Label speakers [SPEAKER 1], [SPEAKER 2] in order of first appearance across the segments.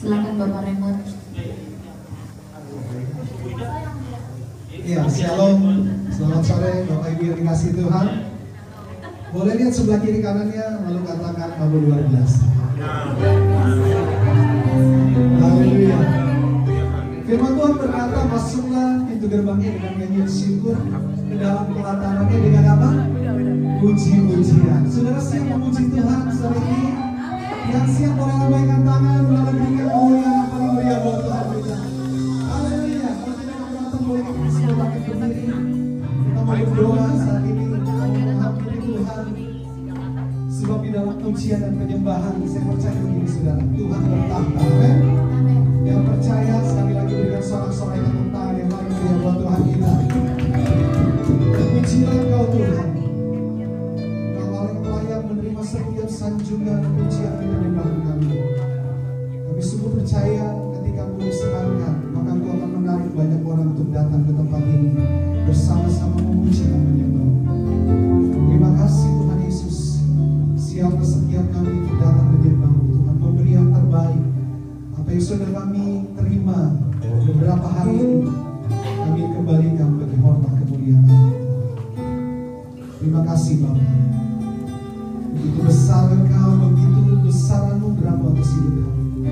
[SPEAKER 1] Silakan Bapak Raymond.
[SPEAKER 2] Iya, shalom. Selamat sore Bapak Ibu yang dikasihi Tuhan. Boleh lihat sebelah kiri kanannya, lalu katakan kamu luar biasa. Haleluya. Firman Tuhan berkata, masuklah pintu gerbangnya dengan nyanyian syukur, ke dalam pelatanannya dengan apa? Puji-pujian. Saudara siap memuji Tuhan sore ini? Yang siap boleh lambaikan tangan, lalu berikan kemuliaan yang paling meriah buat Tuhan kita. Haleluya. Kalau tidak keberatan boleh kita semua bangkit berdiri. Kita mau berdoa saat ini, kita mau menghampiri Tuhan. Sebab di dalam pujian dan penyembahan, saya percaya begini saudara, Tuhan bertahta. Amin. Yang percaya sekali lagi berikan sorak-sorai tepuk tangan yang paling meriah buat Tuhan kita. Pujilah Engkau Tuhan. Engkau paling layak menerima setiap sanjungan, pujian dan penyembahan kami. Kami sungguh percaya ketika Engkau disenangkan, maka Engkau akan menarik banyak orang untuk datang ke tempat ini bersama-sama memuji dan menyembah. Terima kasih Tuhan Yesus. Siapa setiap kami untuk datang menyembah Tuhan, memberi yang terbaik. Apa yang sudah kami terima beberapa hari ini, kami kembalikan bagi hormat kemuliaan. Terima kasih Bapa. Begitu besar Engkau, begitu besar anugerah-Mu atas hidup kami.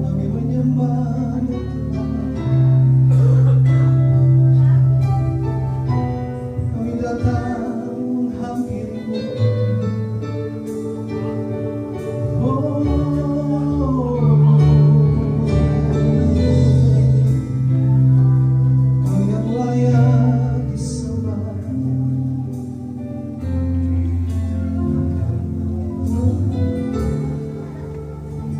[SPEAKER 2] Kami menyembah Tuhan. Kami datang menghampiri-Mu. Kau yang layak disembah.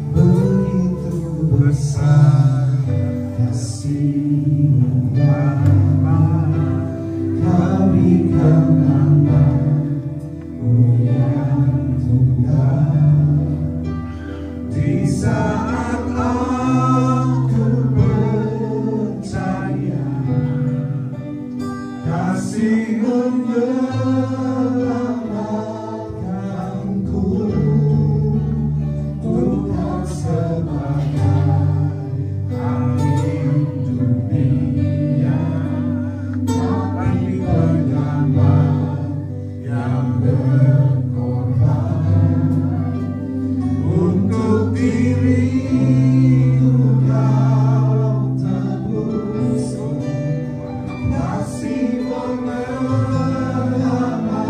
[SPEAKER 2] Begitu besar kasih-Mu Bapa, kami kenal-Mu yang tunggal. Di saat aku percaya kasih menyelamatkanku, bukan sebagai angin dunia, tapi penyelamat yang berkorban untuk diriku. Kau tebus kasih menyelamatkanku.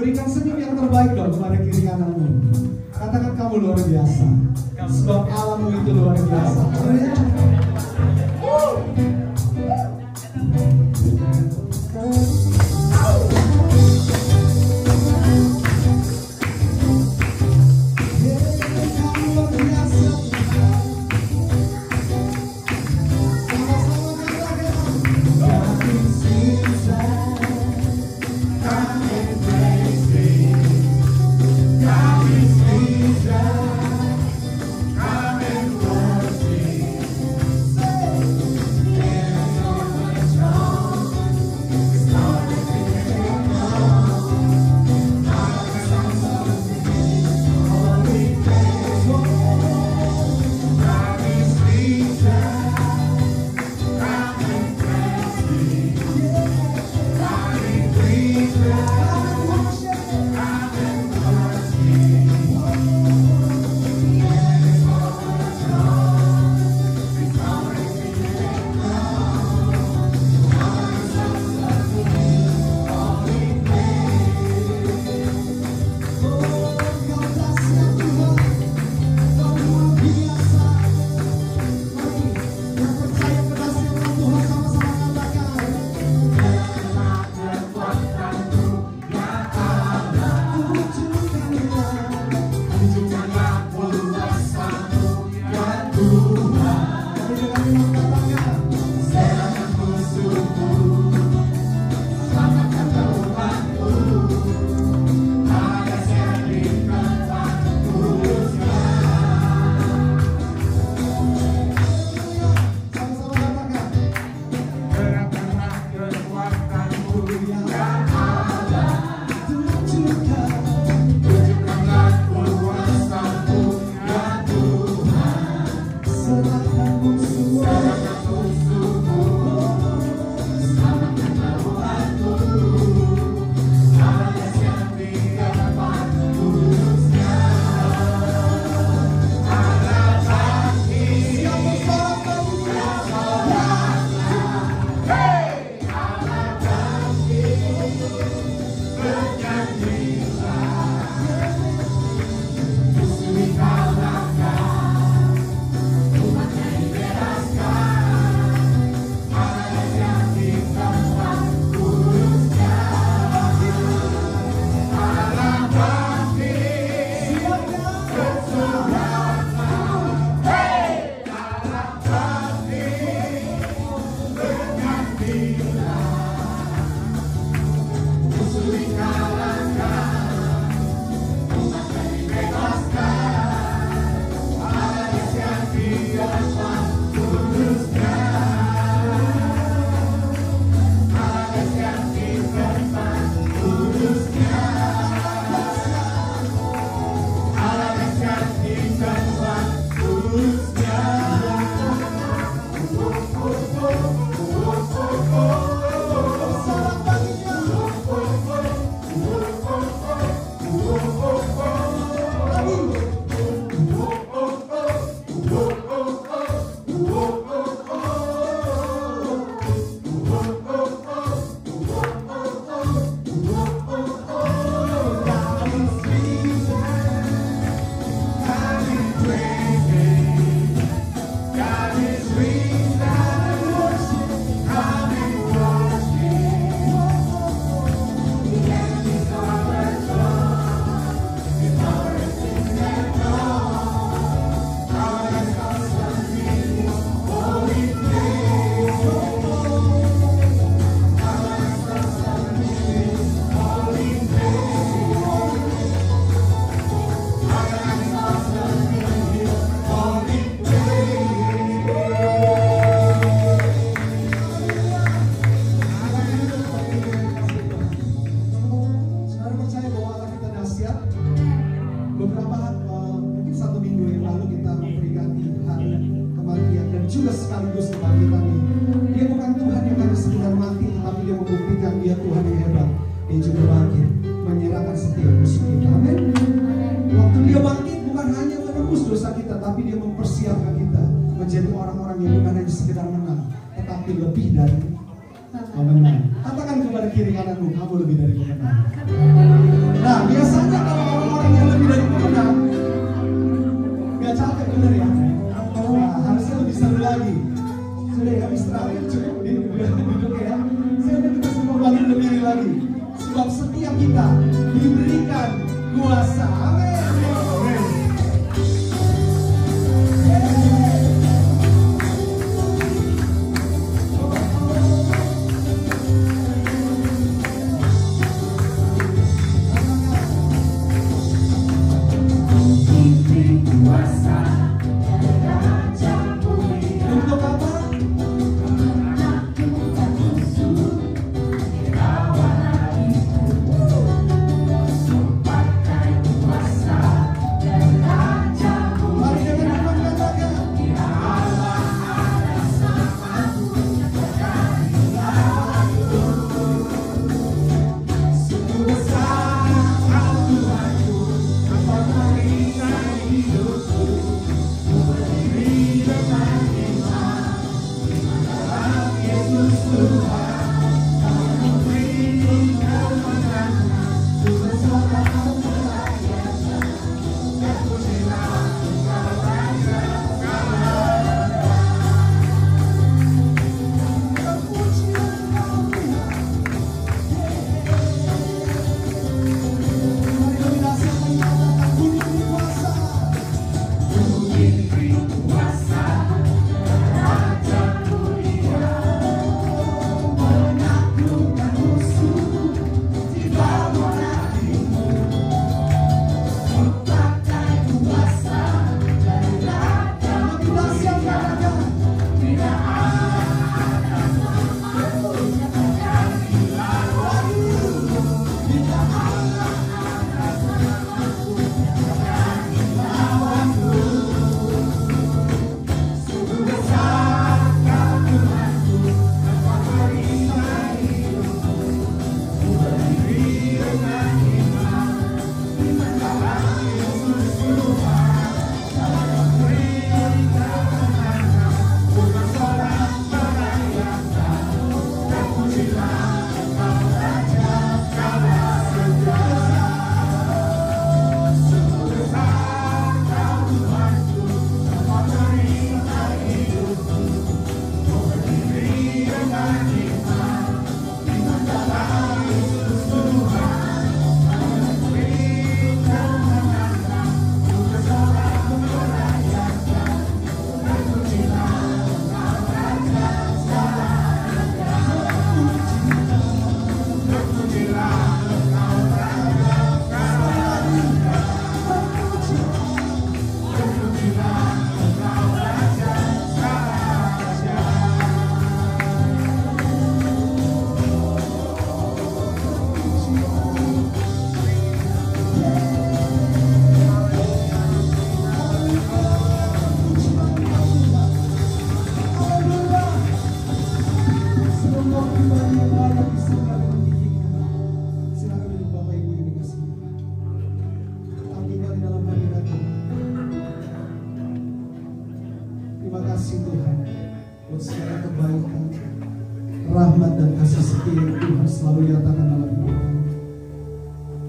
[SPEAKER 2] Berikan senyum yang terbaik dong kepada kiri kananmu. Katakan kamu luar biasa. Sebab Allahmu itu luar biasa.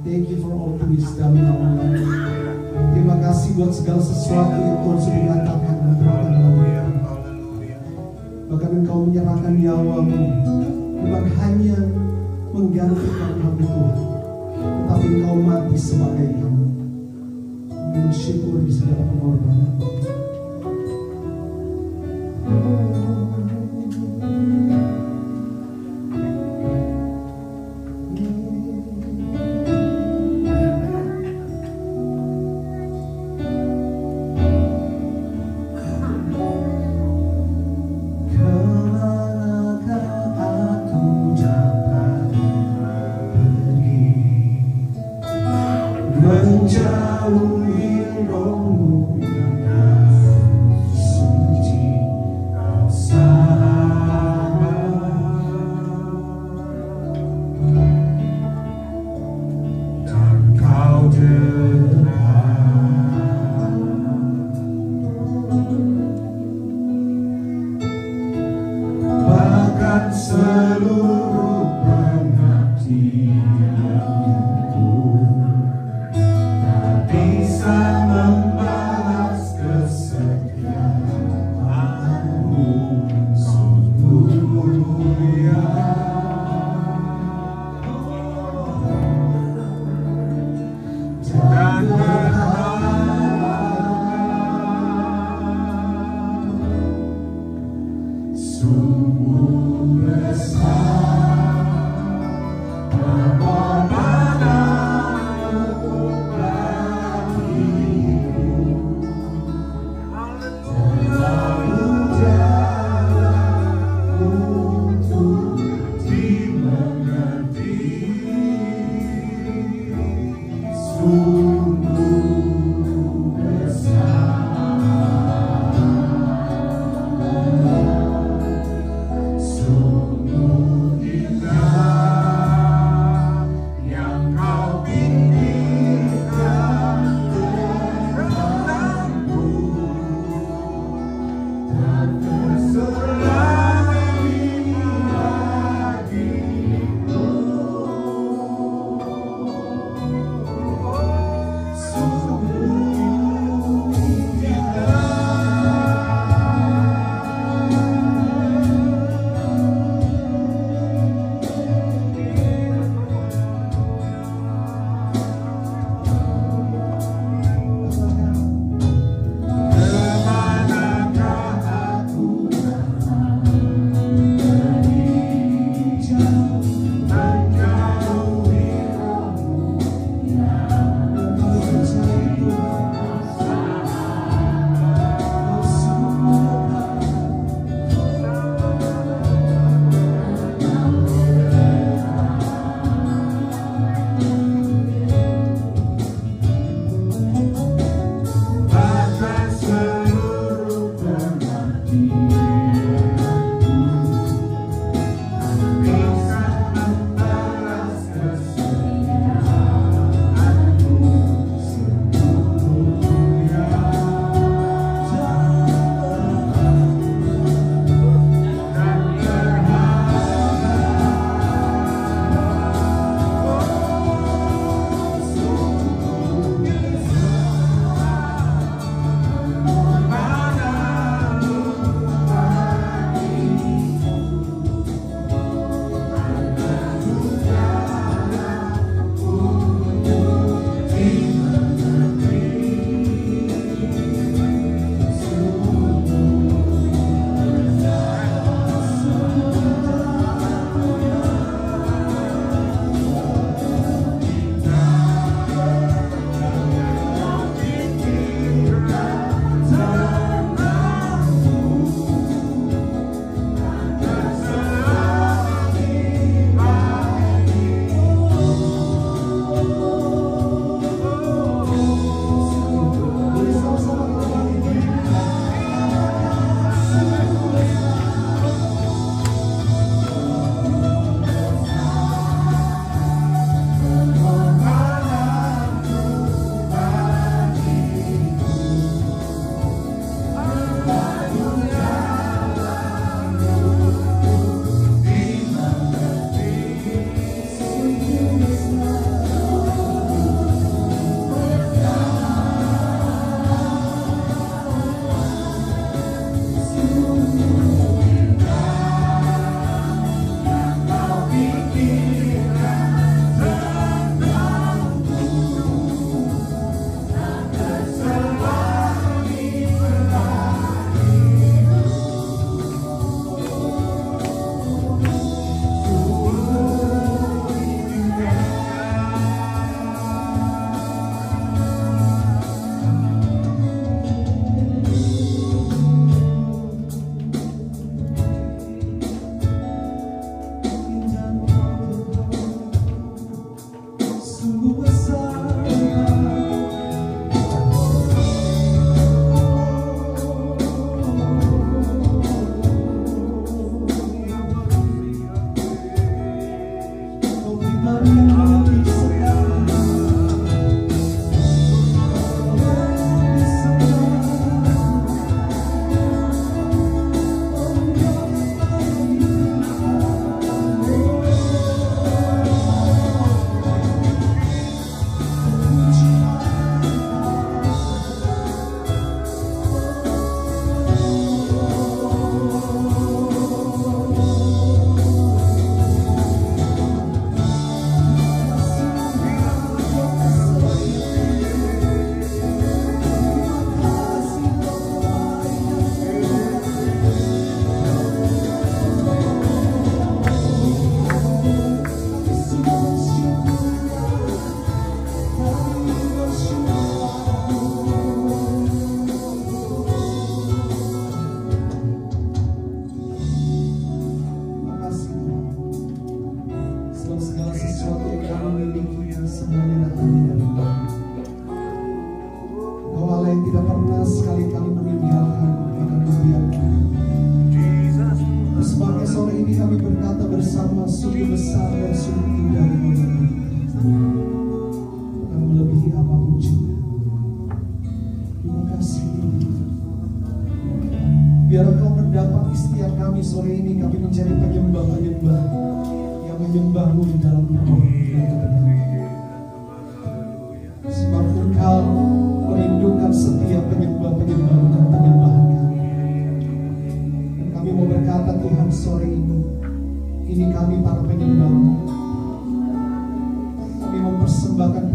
[SPEAKER 2] Thank you for all the wisdom in our life. Terima kasih buat segala sesuatu yang Tuhan sudah nyatakan dan berikan dalam hidup. Bahkan Engkau menyerahkan nyawamu bukan hanya menggantikan hamba Tuhan, tetapi Engkau mati sebagai hamba. Bersyukur di segala pengorbanan.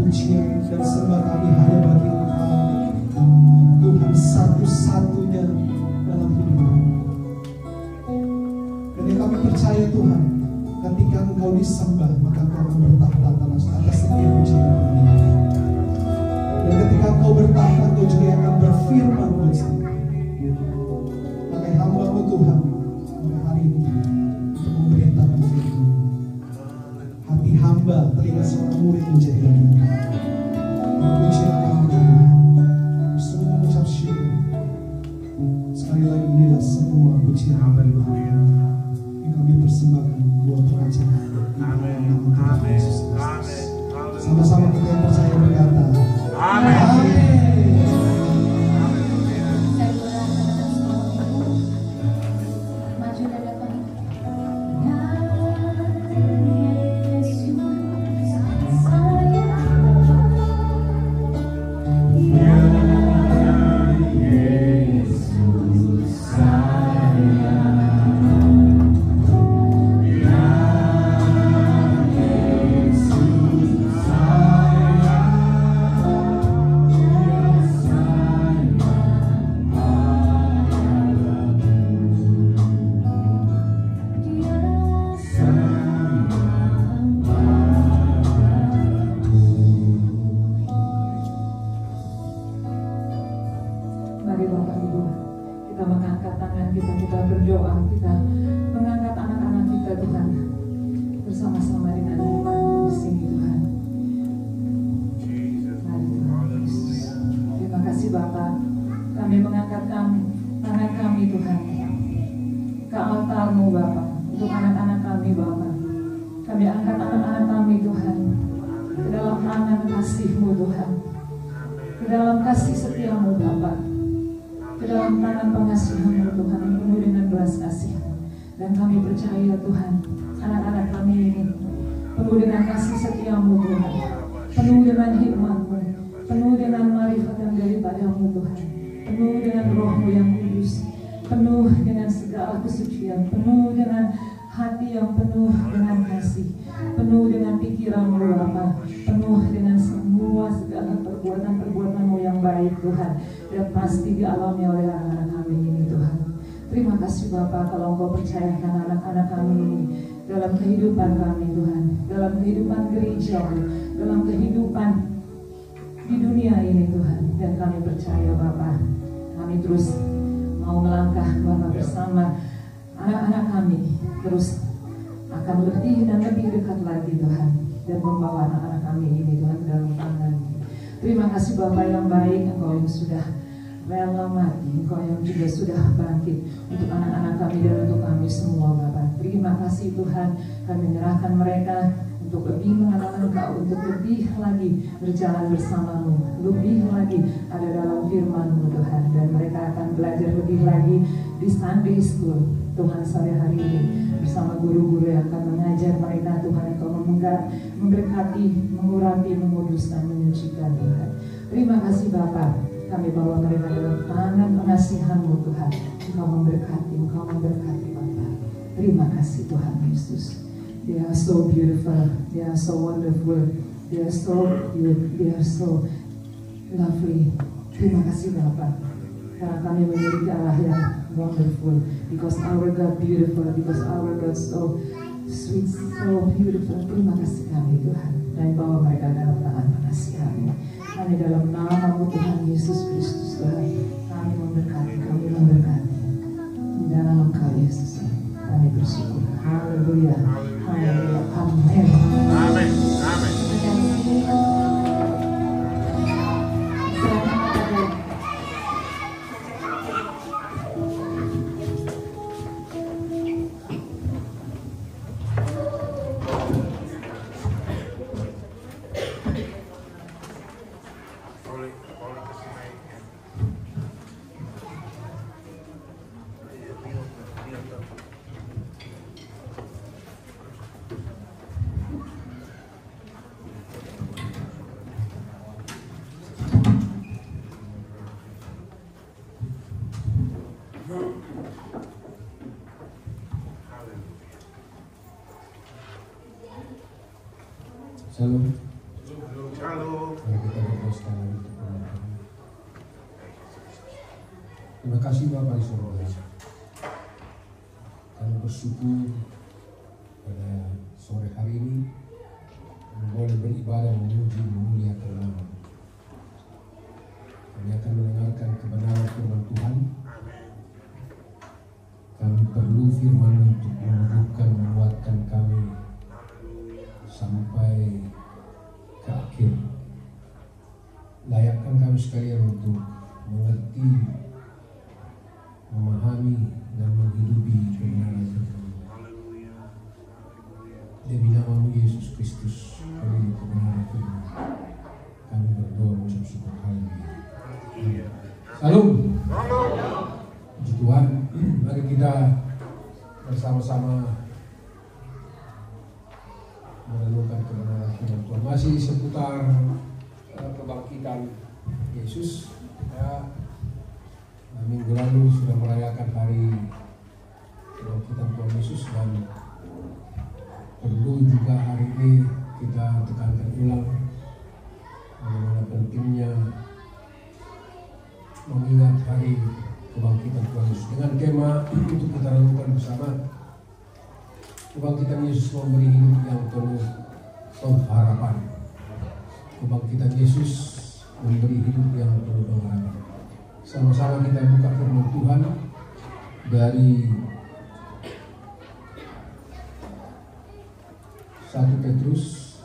[SPEAKER 2] pujian dan sembah kami hanya bagi Engkau, Tuhan satu-satunya dalam hidup kami. Dan kami percaya Tuhan, ketika Engkau disembah, maka Engkau akan bertahta atas setiap pujian kami. Dan ketika Engkau bertahta, Engkau juga akan berfirman buat kami. Pakai hamba-Mu Tuhan, mulai hari ini untuk memberitakan firman. Hati hamba telinga seorang murid menjadi lebih. Pujian kami Tuhan, semua mengucap syukur. Sekali lagi inilah semua pujian yang kami persembahkan buat kerajaan. Amin. Amin. Sama-sama kita yang percaya berkata, Amin. Dan kami percaya Tuhan, anak-anak kami ini penuh dengan kasih setiamu Tuhan, penuh dengan hikmat-Mu, penuh dengan marifat yang daripada-Mu Tuhan, penuh dengan Roh-Mu yang kudus, penuh dengan segala kesucian, penuh dengan hati yang penuh dengan kasih, penuh dengan pikiran-Mu Bapa, penuh dengan semua segala perbuatan-perbuatan-Mu yang baik Tuhan, dan pasti dialami oleh anak-anak kami ini Tuhan. Terima kasih Bapak kalau Engkau percayakan anak-anak kami ini dalam kehidupan kami Tuhan, dalam kehidupan gereja, dalam kehidupan di dunia ini Tuhan. Dan kami percaya Bapak, kami terus mau melangkah Bapak bersama anak-anak kami, terus akan lebih dan lebih dekat lagi Tuhan, dan membawa anak-anak kami ini Tuhan dalam tangan. Terima kasih Bapak yang baik, Engkau yang sudah rela mati, Engkau yang juga sudah bangkit untuk anak-anak kami dan untuk kami semua Bapak. Terima kasih Tuhan, kami menyerahkan mereka untuk lebih mengenal Engkau, untuk lebih lagi berjalan bersama-Mu, lebih lagi ada dalam firman-Mu Tuhan, dan mereka akan belajar lebih lagi di Sunday School Tuhan sore hari ini bersama guru-guru yang akan mengajar mereka Tuhan. Engkau memberkati, mengurapi, menguduskan, menyucikan Tuhan. Terima kasih Bapak. Kami bawa mereka dalam tangan pengasihan-Mu Tuhan. Engkau memberkati Bapak. Terima kasih Tuhan Yesus. They are so beautiful, they are so wonderful, they are so good, they are so lovely. Terima kasih Bapak, karena kami memiliki Allah yang wonderful, because our God beautiful, because our God so sweet, so beautiful. Terima kasih kami Tuhan, dan bawa mereka dalam tangan pengasihan-Mu. Kami dalam nama-Mu Tuhan Yesus Kristus Tuhan, kami memberkati. Di dalam Engkau Yesus kami bersyukur. Haleluya. Haleluya. Amin.
[SPEAKER 1] Amin. Amin.
[SPEAKER 2] Shalom.
[SPEAKER 1] Shalom.
[SPEAKER 3] Mari kita berdoa sekali lagi untuk Tuhan. Terima kasih Bapak di surga. Kami bersyukur pada sore hari ini boleh beribadah memuji memuliakan nama. Kami akan mendengarkan kebenaran firman Tuhan. Kami perlu firman untuk menumbuhkan, menguatkan kami sampai ke akhir. Layakkan kami sekalian untuk mengerti, memahami dan menghidupi kebenaran firman. Demi nama Yesus Kristus, kami kebenaran firman. Kami berdoa mengucap syukur. Haleluya. Salam. Puji Tuhan. Mari kita bersama-sama merenungkan kebenaran firman Tuhan. Masih seputar kebangkitan Yesus. Ya, minggu lalu sudah merayakan hari kebangkitan Tuhan Yesus, dan perlu juga hari ini kita tekankan ulang bagaimana pentingnya mengingat hari kebangkitan Tuhan Yesus dengan tema untuk kita renungkan bersama. Kebangkitan Yesus memberi hidup yang penuh pengharapan. Kebangkitan Yesus memberi hidup yang penuh pengharapan. Sama-sama kita buka firman Tuhan dari 1 Petrus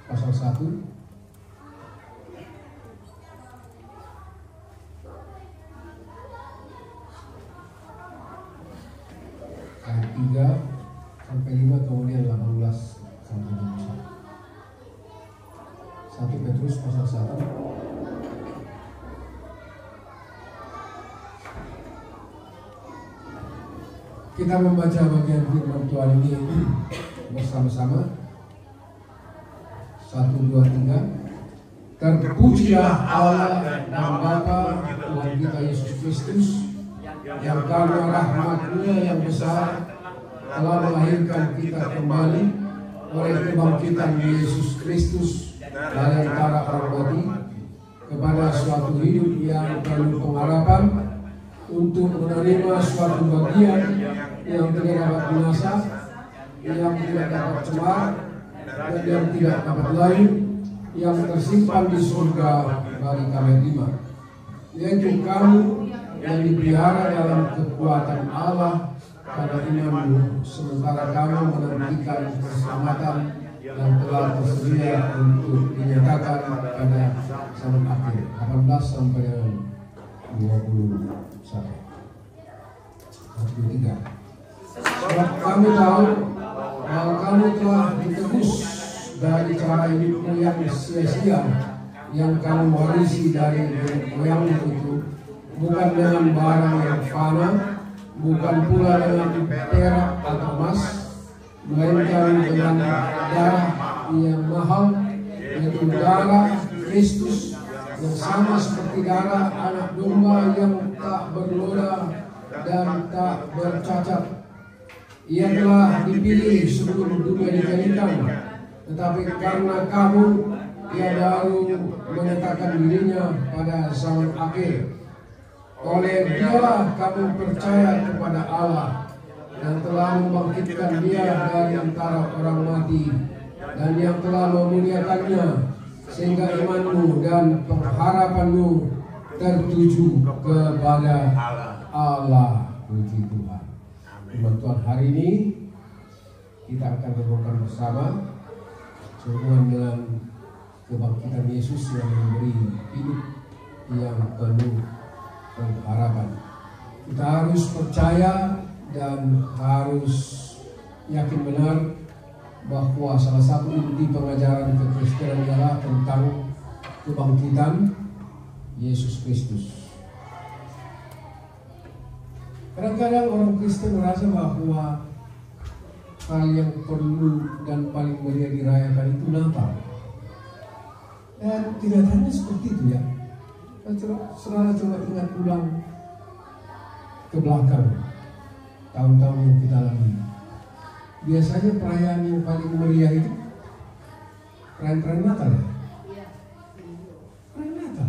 [SPEAKER 3] pasal 1 ayat 3 sampai 5, kemudian 18 sampai 21. 1 Petrus pasal 1 kita membaca bagian firman Tuhan ini bersama-sama. 1, 2, 3. Terpujilah Allah dan Bapa Tuhan kita Yesus Kristus, yang karena rahmat-Nya yang besar telah melahirkan kita kembali oleh kebangkitan Yesus Kristus dari antara orang mati kepada suatu hidup yang penuh pengharapan, untuk menerima suatu bagian yang tidak dapat binasa, yang tidak dapat cemar, dan yang tidak dapat lain, yang tersimpan di surga bagi kami terima, yaitu kamu yang dipelihara dalam kekuatan Allah pada imanmu, sementara kamu menantikan keselamatan yang telah tersedia untuk dinyatakan pada zaman akhir. 18 sampai 21. 1, 2, 3. Sebab kami tahu bahwa kamu telah ditebus dari cara hidupmu yang sia-sia yang kamu warisi dari moyangmu itu, bukan dengan barang yang fana, bukan pula dengan perak atau emas, melainkan dengan darah yang mahal, yaitu darah Kristus, yang sama seperti darah anak domba yang tak bernoda dan tak bercacat. Ia telah dipilih sebelum dunia dijadikan, tetapi karena kamu, Ia baru menyatakan dirinya pada zaman akhir. Oleh Dialah kamu percaya kepada Allah, yang telah membangkitkan Dia dari antara orang mati, dan yang telah memuliakannya, sehingga imanmu dan pengharapanmu tertuju kepada Allah. Puji Tuhan. Firman Tuhan hari ini kita akan renungkan bersama sehubungan dengan kebangkitan Yesus yang memberi hidup yang penuh pengharapan. Kita harus percaya dan harus yakin benar bahwa salah satu inti pengajaran kekristenan adalah tentang kebangkitan Yesus Kristus. Kadang-kadang orang Kristen merasa bahwa hal yang perlu dan paling meriah dirayakan itu Natal. Dan kelihatannya seperti itu ya. Saudara coba ingat ulang ke belakang tahun-tahun yang kita lalui. biasanya perayaan yang paling meriah itu perayaan Natal ya? Perayaan Natal.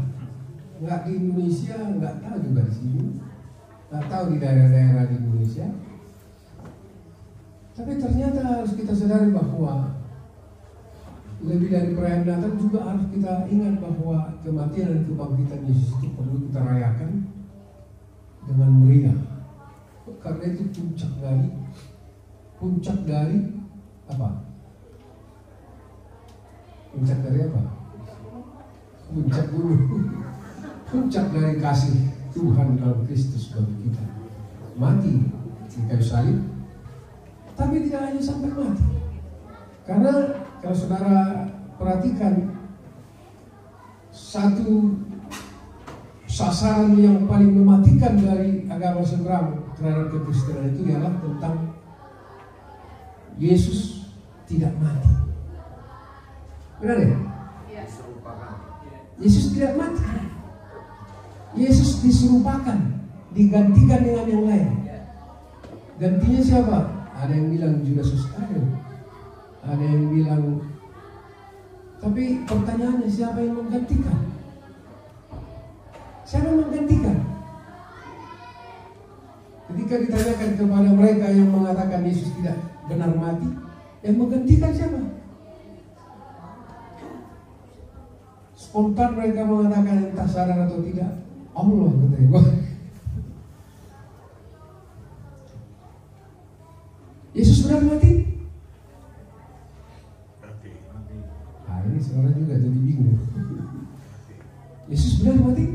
[SPEAKER 3] Nggak di Indonesia, nggak tahu juga di sini, nggak tahu di daerah-daerah di Indonesia. Tapi ternyata harus kita sadari bahwa lebih dari perayaan Natal juga harus kita ingat bahwa kematian dan kebangkitan Yesus itu perlu kita rayakan dengan meriah. Karena itu puncak dari apa? Puncak dari apa? Puncak dulu. Puncak dari kasih Tuhan dalam Kristus bagi kita. Mati di kayu salib, tapi tidak hanya sampai mati. Karena kalau saudara perhatikan, satu sasaran yang paling mematikan dari agama seberang terhadap kekristenan itu ialah tentang Yesus tidak mati. Benar ya? Yesus tidak mati. Yesus diserupakan, digantikan dengan yang lain. Gantinya siapa? Ada yang bilang Judas Iskariot, ada yang bilang, tapi pertanyaannya siapa yang menggantikan? Siapa yang menggantikan? Ketika ditanyakan kepada mereka yang mengatakan Yesus tidak benar mati, yang menggantikan siapa? Spontan mereka mengatakan entah sadar atau tidak, Allah katanya. Yesus benar mati? Nah, ini saudara juga jadi bingung. Yesus benar mati?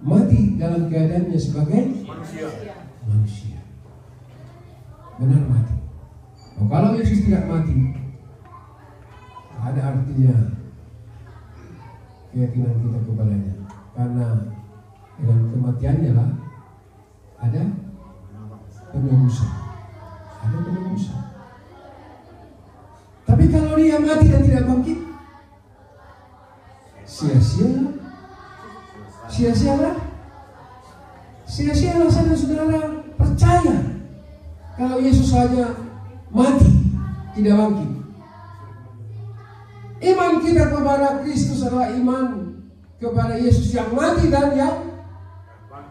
[SPEAKER 3] Mati dalam keadaannya sebagai manusia. Benar mati. Oh, kalau Yesus tidak mati, ada artinya keyakinan kita kepadanya. Karena dengan kematiannya lah ada penebusan. Ada penebusan. Tapi kalau dia mati dan tidak bangkit, sia-sia. Sia-sialah. Sia-sialah saudara-saudara percaya kalau Yesus saja mati, tidak bangkit. Iman kita kepada Kristus adalah iman kepada Yesus yang mati dan yang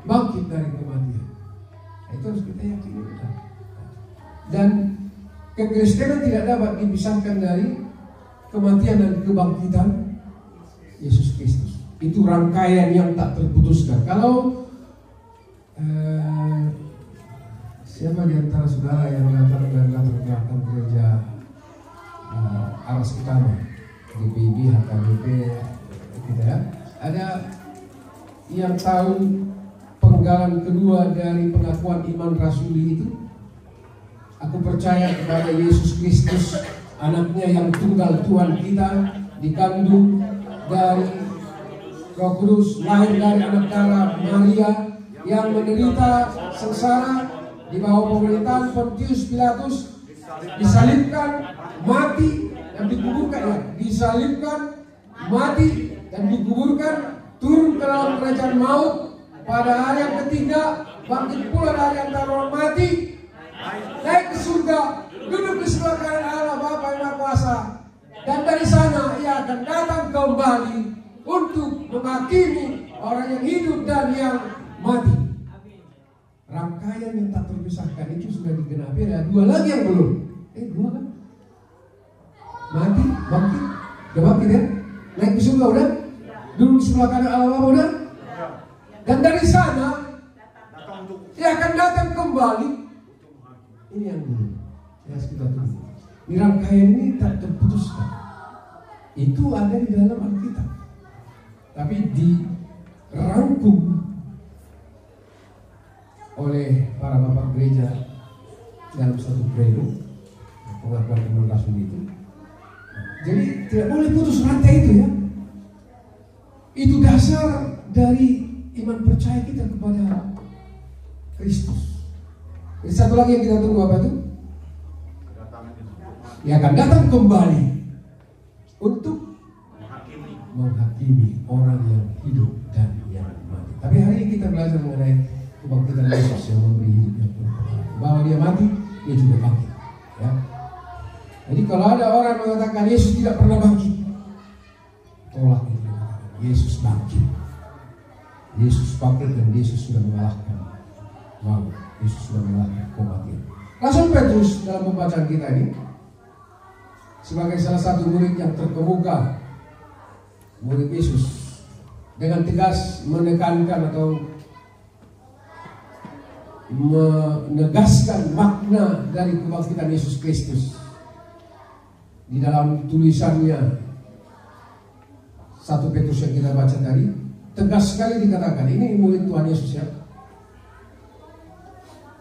[SPEAKER 3] bangkit dari kematian. Itu harus kita yakini. Dan kekristenan tidak dapat dipisahkan dari kematian dan kebangkitan Yesus Kristus. Itu rangkaian yang tak terputuskan. Kalau siapa di antara saudara yang datang dan latar belakang gereja Aras Utama, GPIB, HKBP, gitu ya, ada yang tahu penggalan kedua dari pengakuan iman rasuli itu. Aku percaya kepada Yesus Kristus, anaknya yang tunggal Tuhan kita, dikandung dari Roh Kudus, lahir dari anak darah Maria, yang menderita sengsara di bawah pemerintahan Pontius Pilatus, disalibkan, mati dan dikuburkan, disalibkan, mati dan dikuburkan, turun ke dalam kerajaan maut, pada hari yang ketiga bangkit pula dari antara orang mati, naik ke surga, duduk di sebelah kanan Allah Bapa yang Maha Kuasa, dan dari sana ia akan datang kembali untuk menghakimi orang yang hidup dan yang mati. Rangkaian yang tak terpisahkan itu sudah digenapi. Ada dua lagi yang belum. Dua kan? Mati, bangkit, udah bangkit ya? Naik ke surga udah? Duduk di sebelah kanan Allah Bapa udah? Dan dari sana ia akan datang kembali. Ini yang dulu yang kita tunggu. Ini rangkaian ini tak terputuskan. Itu ada di dalam Alkitab, tapi dirangkum oleh para bapak gereja dalam satu kredo pengakuan iman rasul itu. Jadi tidak boleh putus rantai itu ya. Itu dasar dari iman percaya kita kepada Kristus. Jadi satu lagi yang kita tunggu apa itu? Ia akan datang kembali untuk menghakimi orang yang hidup dan yang mati. Tapi hari ini kita belajar mengenai kebangkitan Yesus yang memberi hidup yang berkah. Bahwa dia mati dia juga bangkit. Ya. Jadi kalau ada orang mengatakan Yesus tidak pernah bangkit, tolak itu. Yesus bangkit. Yesus bangkit dan Yesus sudah mengalahkan maut. Yesus sudah mengalahkan kematian. Rasul Petrus dalam pembacaan kita ini sebagai salah satu murid yang terkemuka, murid Yesus, dengan tegas menekankan atau menegaskan makna dari kebangkitan Yesus Kristus. Di dalam tulisannya 1 Petrus yang kita baca tadi, tegas sekali dikatakan, ini murid Tuhan Yesus ya.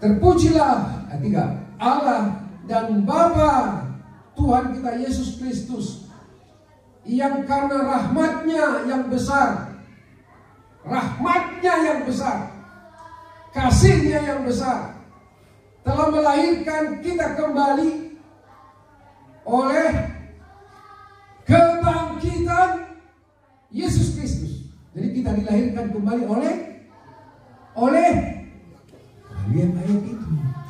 [SPEAKER 3] Terpujilah Allah dan Bapa Tuhan kita Yesus Kristus, yang karena rahmatnya yang besar, kasihnya yang besar, telah melahirkan kita kembali oleh kebangkitan Yesus Kristus. Jadi kita dilahirkan kembali oleh lihat ayat itu.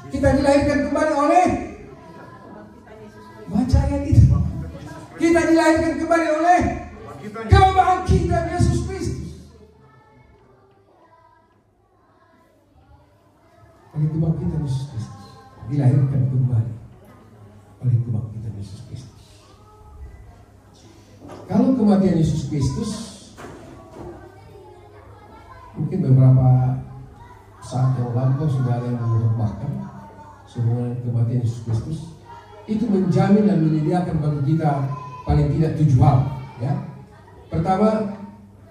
[SPEAKER 3] Kita dilahirkan kembali oleh, baca ayat itu. Kita dilahirkan kembali oleh kebangkitan Yesus Kristus. Oleh kebangkitan Yesus Kristus, dilahirkan kembali oleh kebangkitan Yesus Kristus. Kalau kematian Yesus Kristus, mungkin beberapa saat yang lampau sudah ada yang menambahkan semua kematian Yesus Kristus itu menjamin dan menyediakan bagi kita paling tidak 7 hal. Ya. Pertama,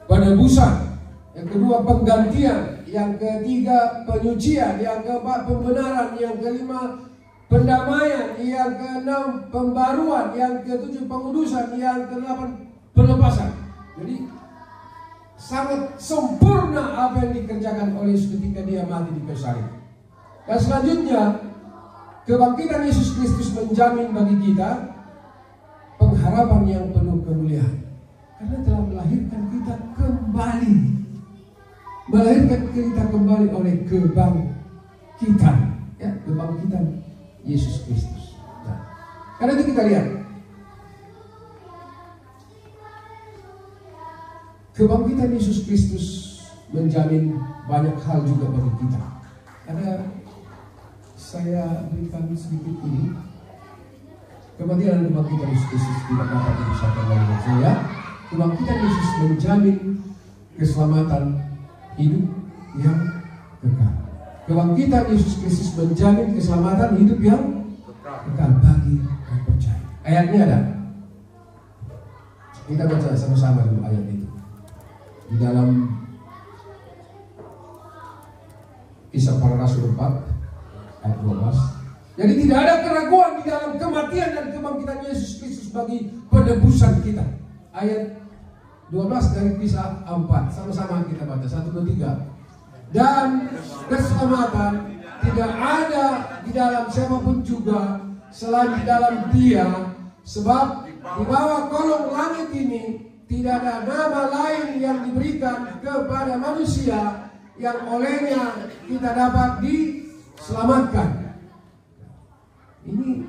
[SPEAKER 3] penebusan. Yang kedua, penggantian. Yang ketiga, penyucian. Yang keempat, pembenaran. Yang kelima, pendamaian. Yang keenam, pembaruan. Yang ketujuh, pengudusan. Yang kedelapan, pelepasan. Jadi sangat sempurna apa yang dikerjakan oleh Yesus ketika dia mati di kayu salib. Dan selanjutnya, kebangkitan Yesus Kristus menjamin bagi kita pengharapan yang penuh kemuliaan, karena telah melahirkan kita kembali oleh kebangkitan, ya, kebangkitan Yesus Kristus. Nah, karena itu kita lihat kebangkitan Yesus Kristus menjamin banyak hal juga bagi kita. Karena saya berikan sedikit ini, kematian dan kebangkitan Yesus Kristus tidak dapat dipisahkan dari saya. Kebangkitan Yesus menjamin keselamatan hidup yang kekal. Kebangkitan Yesus Kristus menjamin keselamatan hidup yang kekal bagi yang percaya. Ayatnya ada. Kita baca sama-sama dulu ayat itu. Di dalam Kisah Para Rasul 4 ayat 12. Jadi tidak ada keraguan di dalam kematian dan kebangkitan Yesus Kristus bagi penebusan kita. Ayat 12 dari Kisah 4. Sama-sama kita baca 1, 2, 3. Dan keselamatan tidak ada di dalam siapapun juga selain di dalam Dia, sebab di bawah kolong langit ini tidak ada nama lain yang diberikan kepada manusia yang olehnya kita dapat diselamatkan. Ini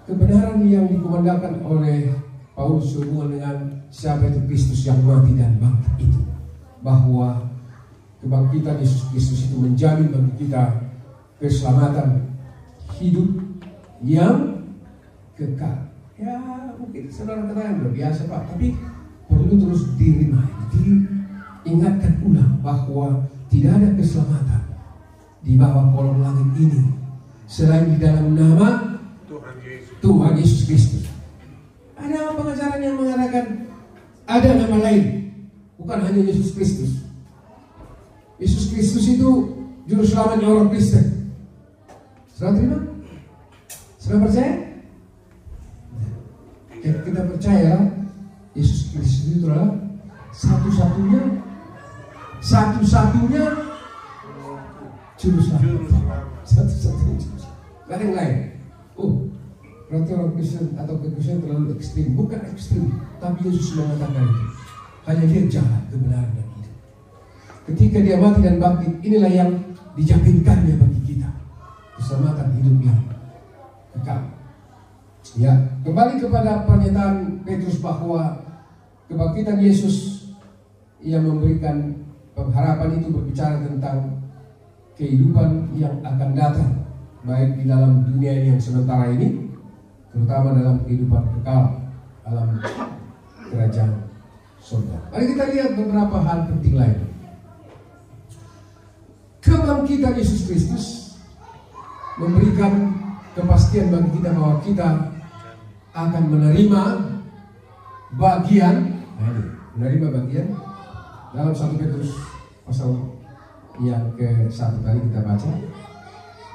[SPEAKER 3] kebenaran yang dikumandangkan oleh Paulus sehubungan dengan siapa itu Kristus yang mati dan bangkit itu, bahwa kebangkitan Yesus Kristus itu menjamin bagi kita keselamatan hidup yang kekal. Ya mungkin saudara katakan luar biasa Pak, tapi perlu terus diingatkan ulang bahwa tidak ada keselamatan di bawah kolong langit ini selain di dalam nama Tuhan Yesus Kristus. Ada pengajaran yang mengatakan ada nama lain, bukan hanya Yesus Kristus. Yesus Kristus itu juru selamatnya orang Kristen. Sudah terima? Sudah percaya? Ya, kita percaya Yesus Kristus itu adalah satu-satunya juru selamat. Satu-satunya juru selamat. Gak ada yang lain. Oh, berarti orang Kristen atau kekristenan terlalu ekstrim. Bukan ekstrim, tapi Yesus mengatakan itu. Hanya Dia jalan, kebenaran dan hidup. Ketika Dia mati dan bangkit, inilah yang dijaminkannya bagi kita. keselamatan hidup yang kekal. Ya, kembali kepada pernyataan Petrus bahwa kebangkitan Yesus yang memberikan pengharapan itu berbicara tentang kehidupan yang akan datang, baik di dalam dunia ini yang sementara ini, terutama dalam kehidupan kekal dalam kerajaan surga. Mari kita lihat beberapa hal penting lain. Kebangkitan Yesus Kristus memberikan kepastian bagi kita bahwa kita akan menerima bagian dalam 1 Petrus pasal yang ke-1 tadi kita baca.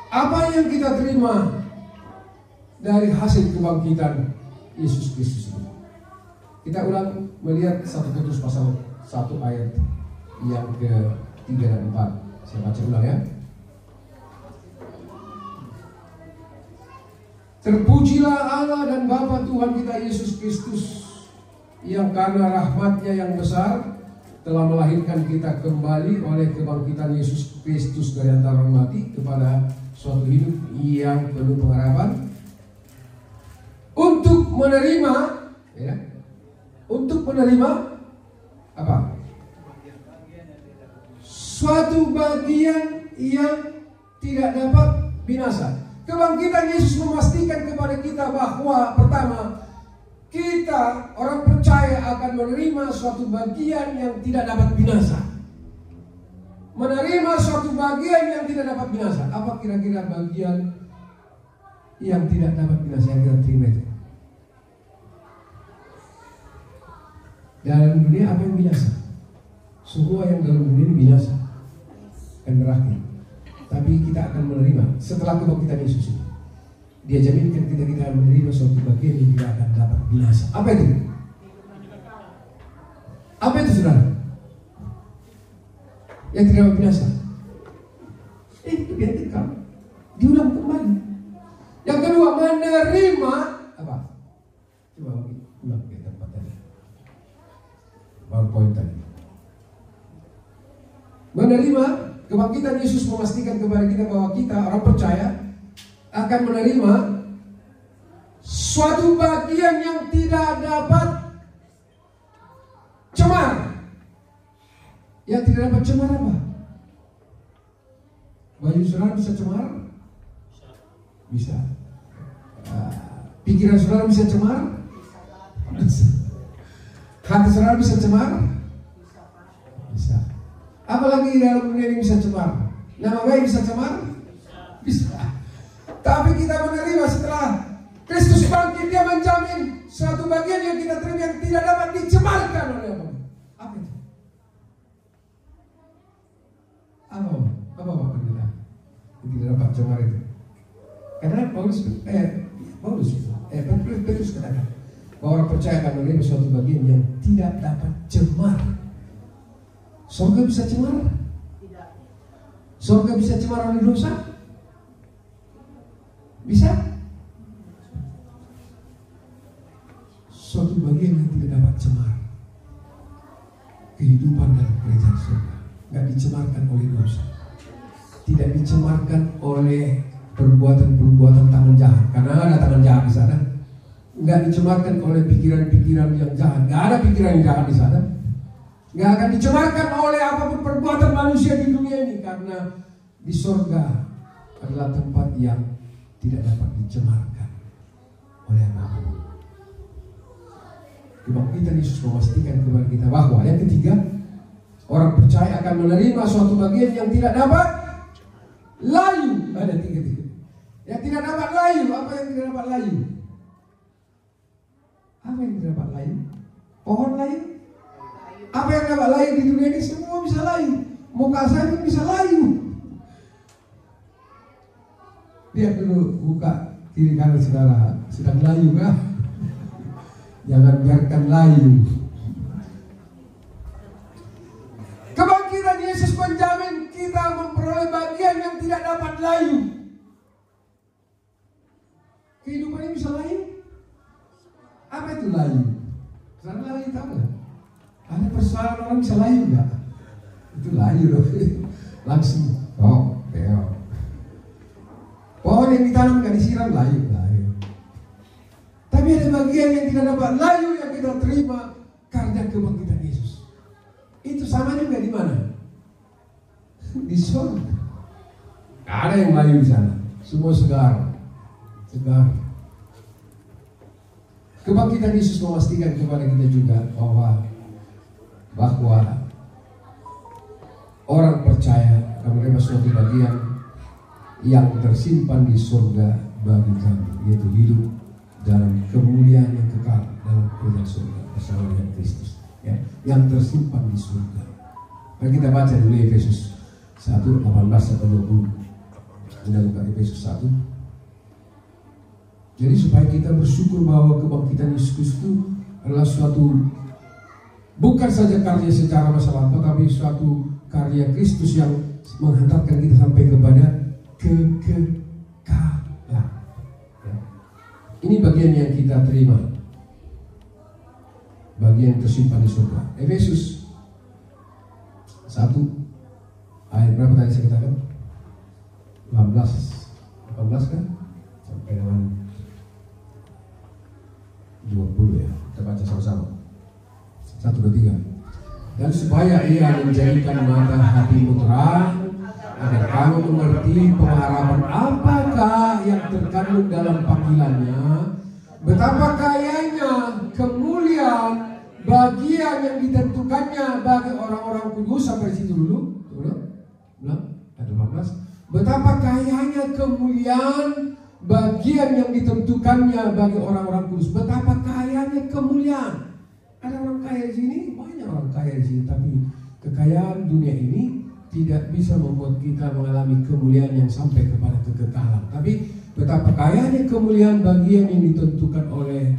[SPEAKER 3] Apa yang kita terima dari hasil kebangkitan Yesus Kristus ini? Kita ulang melihat 1 Petrus pasal 1 ayat yang ke-3 dan 4. Saya baca ulang ya. Terpujilah Allah dan Bapa Tuhan kita Yesus Kristus, yang karena rahmat-Nya yang besar telah melahirkan kita kembali oleh kebangkitan Yesus Kristus dari antara orang mati kepada suatu hidup yang penuh pengharapan, untuk menerima apa? Suatu bagian yang tidak dapat binasa. Kebangkitan Yesus memastikan kepada kita bahwa pertama, kita orang percaya akan menerima suatu bagian yang tidak dapat binasa. Menerima suatu bagian yang tidak dapat binasa. Apa kira-kira bagian yang tidak dapat binasa yang kita terima itu? Dalam dunia apa yang binasa? Semua yang dalam dunia ini binasa dan berakhir. Tapi kita akan menerima setelah kebangkitan Yesus ini. Dia jaminkan kita akan menerima suatu bagian yang tidak akan dapat binasa. Apa itu? Apa itu, saudara? Yang tidak dapat binasa. Itu dia tinggal. Diulang kembali. Yang kedua, menerima apa? Coba ulang ke tempat tadi. PowerPoint tadi. Menerima kebangkitan Yesus memastikan kepada kita bahwa kita orang percaya akan menerima suatu bagian yang tidak dapat cemar. Yang tidak dapat cemar apa? Baju saudara bisa cemar? Bisa. Pikiran saudara bisa cemar? Bisa. Hati saudara bisa cemar? Bisa. Apalagi dalam dunia ini bisa cemar? Nama baik bisa cemar? Bisa. Tapi kita menerima setelah Kristus bangkit, Dia menjamin suatu bagian yang kita terima yang tidak dapat dicemarkan oleh apa? Apa itu? Apa kita? Yang tidak dapat cemar itu. Karena Petrus katakan bahwa orang percaya akan menerima suatu bagian yang tidak dapat cemar. Surga bisa cemar? Tidak. Surga bisa cemar oleh dosa? Bisa? Suatu bagian yang tidak dapat cemar. Kehidupan dalam kerajaan surga nggak dicemarkan oleh dosa, tidak dicemarkan oleh perbuatan-perbuatan tangan jahat, karena ada tangan jahat di sana. Nggak dicemarkan oleh pikiran-pikiran yang jahat, nggak ada pikiran yang jahat di sana. Nggak akan dicemarkan oleh apapun perbuatan manusia di dunia ini, karena di surga adalah tempat yang tidak dapat dicemarkan oleh apapun. Kebangkitan Yesus memastikan kepada kita bahwa yang ketiga, orang percaya akan menerima suatu bagian yang tidak dapat layu. Ada tiga. Yang tidak dapat layu. Apa yang tidak dapat layu? Apa yang tidak dapat layu? Pohon layu? Apa yang dapat layu di dunia ini? Semua bisa layu. Muka saya pun bisa layu. Lihat dulu muka kiri kanan saudara, sedang layu kah? Jangan biarkan layu. Kebangkitan Yesus menjamin kita memperoleh bagian yang tidak dapat layu. Kehidupan ini bisa layu? Apa itu layu? Saudara layu tahu nggak? Ada persoalan orang bisa layu nggak? Itu layu loh. Langsung. Pohon yang ditanam gak disiram, layu. Tapi ada bagian yang tidak dapat layu yang kita terima karena kebangkitan Yesus. Itu sama juga di mana? Di surga. Gak ada yang layu di sana. Semua segar. Kebangkitan Yesus memastikan kepada kita juga bahwa orang percaya akan menerima suatu bagian yang tersimpan di surga bagi kami, yaitu hidup dalam kemuliaan yang kekal dalam kerajaan surga bersama dengan Kristus, ya, yang tersimpan di surga. Mari kita baca dulu Efesus 1:18-20. Kita buka Efesus 1. Jadi supaya kita bersyukur bahwa kebangkitan Yesus Kristus itu adalah suatu bukan saja karya secara masa lampau, tapi suatu karya Kristus yang menghantarkan kita sampai kepada kekekalan. Ya. Ini bagian yang kita terima, bagian yang tersimpan di surga. Efesus 1 ayat berapa tadi saya katakan? 18 kan? Sampai dengan 20 ya. Kita baca sama-sama. 1, 2, 3. Dan supaya ia menjadikan mata hatimu terang, agar kamu mengerti pengharapan apakah yang terkandung dalam panggilannya, betapa kayanya kemuliaan bagian yang ditentukannya bagi orang-orang kudus. Sampai situ dulu. Ayat 18. Betapa kayanya kemuliaan bagian yang ditentukannya bagi orang-orang kudus. Betapa kayanya kemuliaan. Ada orang kaya di sini, banyak orang kaya di sini, tapi kekayaan dunia ini tidak bisa membuat kita mengalami kemuliaan yang sampai kepada kekekalan. Tapi betapa kayanya kemuliaan bagian yang ditentukan oleh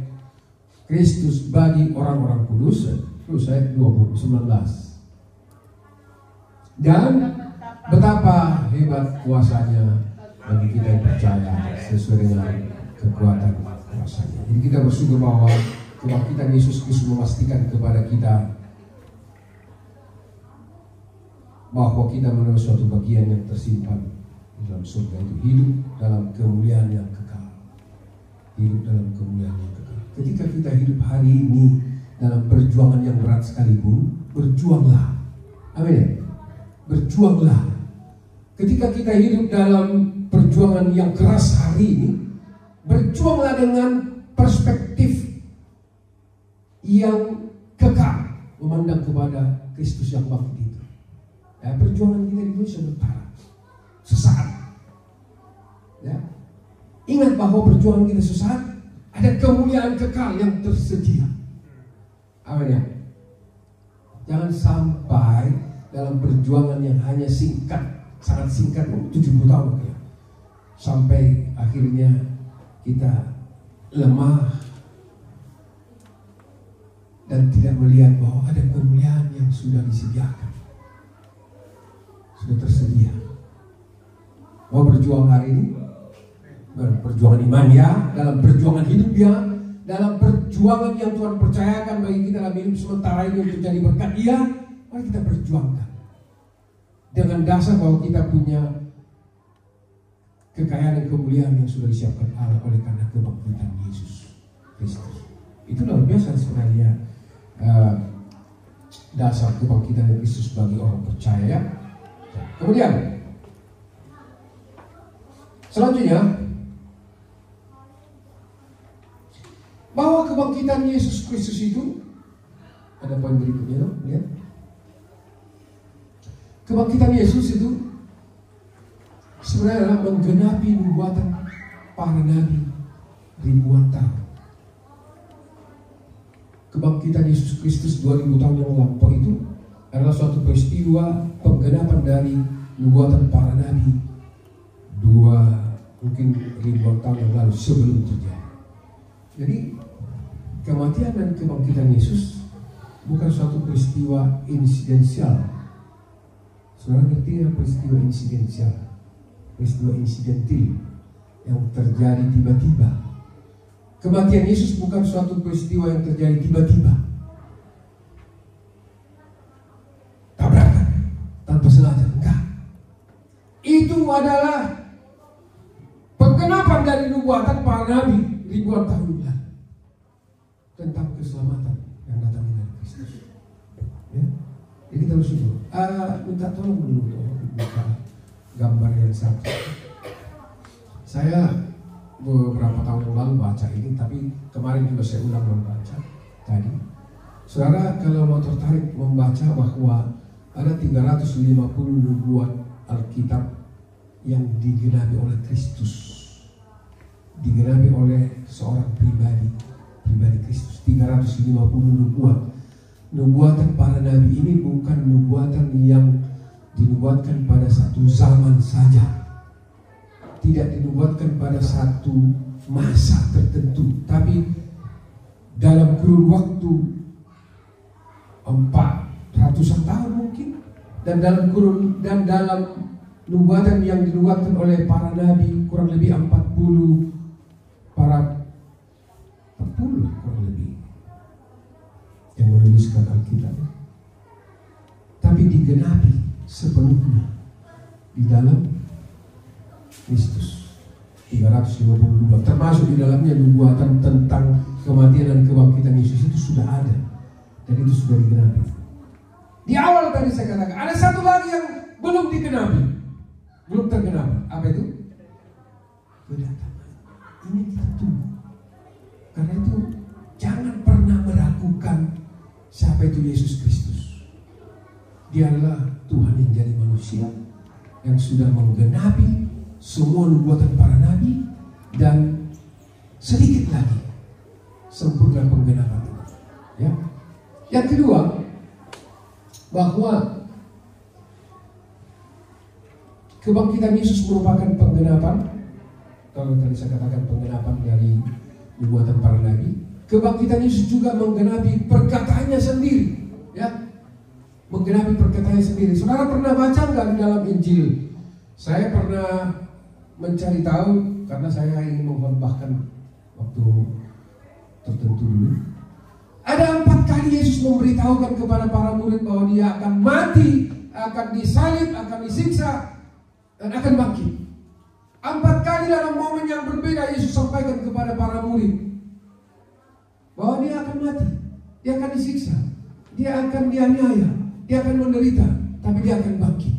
[SPEAKER 3] Kristus bagi orang-orang kudus. Terus ayat 19. Dan betapa hebat kuasanya bagi kita yang percaya sesuai dengan kekuatan kuasanya. Jadi kita bersyukur bahwa kebangkitan Yesus Kristus memastikan kepada kita bahwa kita menerima suatu bagian yang tersimpan di dalam surga, itu hidup dalam kemuliaan yang kekal. Hidup dalam kemuliaan yang kekal. Ketika kita hidup hari ini dalam perjuangan yang berat sekalipun, berjuanglah. Amin. Berjuanglah. Ketika kita hidup dalam perjuangan yang keras hari ini, berjuanglah dengan perspektif yang kekal, memandang kepada Kristus yang bangkit itu. Ya, perjuangan kita ini sementara, sesaat. Ya, ingat bahwa perjuangan kita sesaat, ada kemuliaan kekal yang tersedia. Amin ya. Jangan sampai dalam perjuangan yang hanya singkat, sangat singkat, 70 tahun ya, sampai akhirnya kita lemah dan tidak melihat bahwa ada kemuliaan yang sudah disediakan, sudah tersedia. Mau berjuang hari ini, berjuangan iman ya, dalam perjuangan hidup ya, dalam perjuangan yang Tuhan percayakan bagi kita dalam hidup sementara ini untuk jadi berkat ya, mari kita perjuangkan dengan dasar bahwa kita punya kekayaan dan kemuliaan yang sudah disiapkan Allah oleh karena kebangkitan Yesus Kristus. Itu luar biasa sebenarnya. Dasar kebangkitan Kristus bagi orang percaya. Kemudian selanjutnya, bahwa kebangkitan Yesus Kristus itu ada poin berikutnya, lihat. Kebangkitan Yesus itu sebenarnya adalah menggenapi nubuatan para nabi ribuan tahun. Kebangkitan Yesus Kristus 2000 tahun yang lampau itu adalah suatu peristiwa penggenapan dari nubuatan para nabi mungkin ribuan tahun yang lalu sebelum terjadi. Jadi kematian dan kebangkitan Yesus bukan suatu peristiwa insidensial. Saudara ngerti ya peristiwa insidensial? Peristiwa insidentil yang terjadi tiba-tiba. Kematian Yesus bukan suatu peristiwa yang terjadi tiba-tiba, tabrakan tanpa sengaja, enggak. Itu adalah pengenalan puluhan tahun lalu tentang keselamatan yang datang dari Kristus. Ya, jadi kita bersyukur. Minta tolong dulu buka gambar yang satu. Saya beberapa tahun yang lalu baca ini, tapi kemarin juga saya ulang membaca tadi. Saudara, kalau mau tertarik membaca bahwa ada 350 nubuat Alkitab yang digenapi oleh Kristus, digenapi oleh seorang pribadi Kristus. 350 nubuat. Nubuatan para nabi ini bukan nubuatan yang dinubuatkan pada satu zaman saja, tidak dinubuatkan pada satu masa tertentu, tapi dalam kurun waktu 400-an tahun mungkin, dan dalam nubuatan yang dinubuatkan oleh para nabi kurang lebih 40 kurang lebih yang menuliskan Alkitab, tapi digenapi sepenuhnya di dalam Kristus. 352 termasuk di dalamnya nubuatan tentang kematian dan kebangkitan Yesus itu sudah ada dan itu sudah digenapi. Di awal tadi saya katakan ada satu lagi yang belum digenapi, belum tergenapi. Apa itu? Kedatangan. Ini kita tunggu. Karena itu jangan pernah meragukan siapa itu Yesus Kristus. Dia adalah Tuhan yang jadi manusia, yang sudah menggenapi semua nubuatan para nabi, dan sedikit lagi sempurna penggenapan. Ya. Yang kedua, bahwa kebangkitan Yesus merupakan penggenapan. Kalau tadi saya katakan penggenapan dari nubuatan para nabi, kebangkitan Yesus juga menggenapi perkataannya sendiri. Ya, menggenapi perkataannya sendiri. Saudara pernah baca nggak di dalam Injil? Saya pernah mencari tahu karena saya ingin mengkhotbahkan waktu tertentu dulu. Ada 4 kali Yesus memberitahukan kepada para murid bahwa dia akan mati, akan disalib, akan disiksa, dan akan bangkit. 4 kali dalam momen yang berbeda Yesus sampaikan kepada para murid bahwa dia akan mati, dia akan disiksa, dia akan dianiaya, dia akan menderita, tapi dia akan bangkit.